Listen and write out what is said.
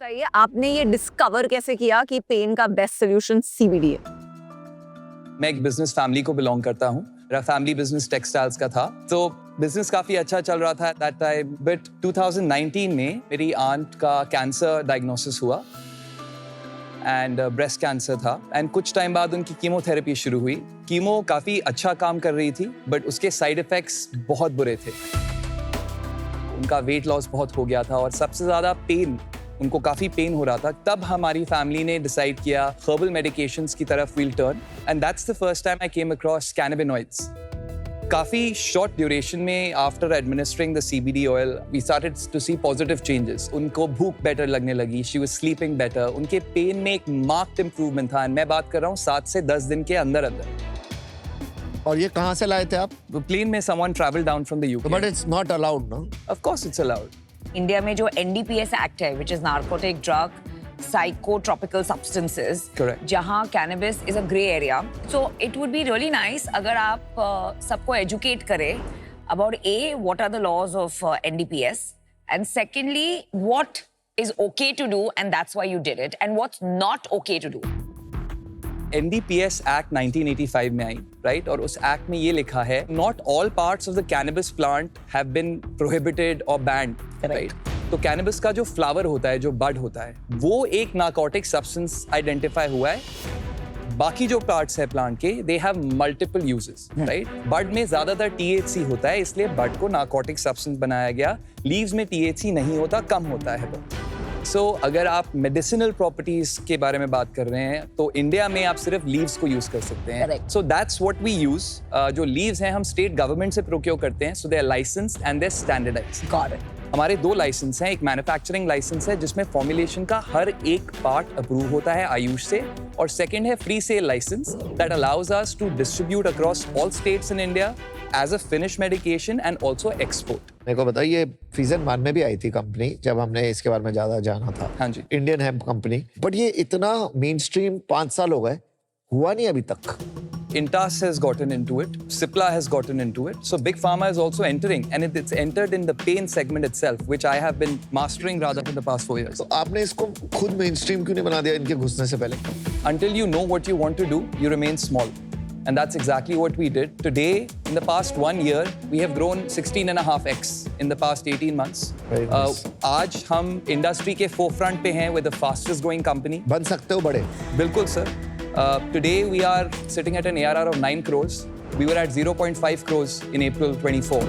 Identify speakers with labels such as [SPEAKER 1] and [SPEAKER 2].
[SPEAKER 1] बताइए आपने ये डिस्कवर कैसे किया कि पेन का बेस्ट सोल्यूशन सीबीडी है?
[SPEAKER 2] मैं एक बिजनेस फैमिली को बिलोंग करता हूँ। मेरा फैमिली बिजनेस टेक्सटाइल्स का था, तो बिजनेस काफी अच्छा चल रहा था दैट टाइम। बट 2019 में मेरी आंट का कैंसर डायग्नोसिस हुआ एंड ब्रेस्ट कैंसर था। एंड कुछ टाइम बाद उनकी कीमोथेरेपी शुरू हुई। कीमो काफी अच्छा काम कर रही थी, बट उसके साइड इफेक्ट्स बहुत बुरे थे। उनका वेट लॉस बहुत हो गया था और सबसे ज्यादा पेन, उनको काफी पेन हो रहा था। तब हमारी फैमिली ने डिसाइड किया हर्बल मेडिकेशंस की तरफ we'll turn, and that's the first time I came across cannabinoids. काफी शॉर्ट ड्यूरेशन में after administering the CBD oil we started to see positive changes. उनको भूख बेटर लगने लगी, शी वाज स्लीपिंग बेटर, उनके pain में एक मार्क्ड इंप्रूवमेंट था। मैं बात कर रहा हूँ 7 से 10 दिन के अंदर अंदर।
[SPEAKER 3] और ये कहाँ से लाए थे आप?
[SPEAKER 2] प्लेन में someone traveled down from the UK.
[SPEAKER 3] But it's not allowed ना?
[SPEAKER 2] Of course it's allowed.
[SPEAKER 4] India में जो एनडीपीएस एक्ट है, which is narcotic drug psychotropical substances,
[SPEAKER 2] Correct.
[SPEAKER 4] जहाँ cannabis is a grey area. So it would be really nice अगर आप सबको educate करें about a what are the laws of NDPS, and secondly what is okay to do and that's why you did it, and what's not okay to do.
[SPEAKER 2] NDPS Act 1985 में आई, right? और उस act में ये लिखा है not all parts of the cannabis plant have been prohibited और banned, right? तो cannabis का जो फ्लावर होता है, जो बड होता है, वो एक नार्कोटिक सब्सटेंस आइडेंटिफाई हुआ है। बाकी जो पार्ट्स है प्लांट के, they have multiple uses, right? Bud में ज्यादातर THC होता है, इसलिए बड को नार्कोटिक सब्सटेंस बनाया गया। लीव्स में THC नहीं होता, कम होता है वो। सो अगर आप मेडिसिनल प्रॉपर्टीज के बारे में बात कर रहे हैं, तो इंडिया में आप सिर्फ लीव्स को यूज कर सकते हैं। So that's what we use. जो लीव्स हैं हम स्टेट गवर्नमेंट से प्रोक्योर करते हैं, so they are licensed and they are standardised.
[SPEAKER 4] Got it.
[SPEAKER 2] हमारे 2 लाइसेंस हैं। एक मैन्युफैक्चरिंग लाइसेंस है जिसमें फॉर्मुलेशन का हर एक पार्ट अप्रूव होता है आयुष से, और सेकंड है free sale license that allows us to distribute across all states in India as a finish medication and also export.
[SPEAKER 3] मेरे को बताइए, सीजन 1 में भी आई थी कंपनी, जब हमने इसके बारे में ज्यादा जाना था।
[SPEAKER 2] हाँ जी।
[SPEAKER 3] इंडियन हेम्प कंपनी, बट ये इतना मेन स्ट्रीम 5 साल हो गए, हुआ नहीं अभी तक।
[SPEAKER 2] Intas has gotten into it, Cipla has gotten into it, so Big Pharma is also entering, and it's entered in the pain segment itself, which I have been mastering rather for the past 4 years.
[SPEAKER 3] तो आपने इसको खुद main stream क्यों नहीं बना दिया इनके घुसने से पहले?
[SPEAKER 2] Until you know what you want to do, you remain small. And that's exactly what we did. Today, in the past 1 year, we have grown 16.5x in the past 18 months.
[SPEAKER 3] Very nice.
[SPEAKER 2] आज हम industry के forefront पे हैं with the fastest growing company.
[SPEAKER 3] बन सकते हो बड़े?
[SPEAKER 2] बिल्कुल sir. Today we are sitting at an ARR of 9 crores. We were at 0.5 crores in April 24.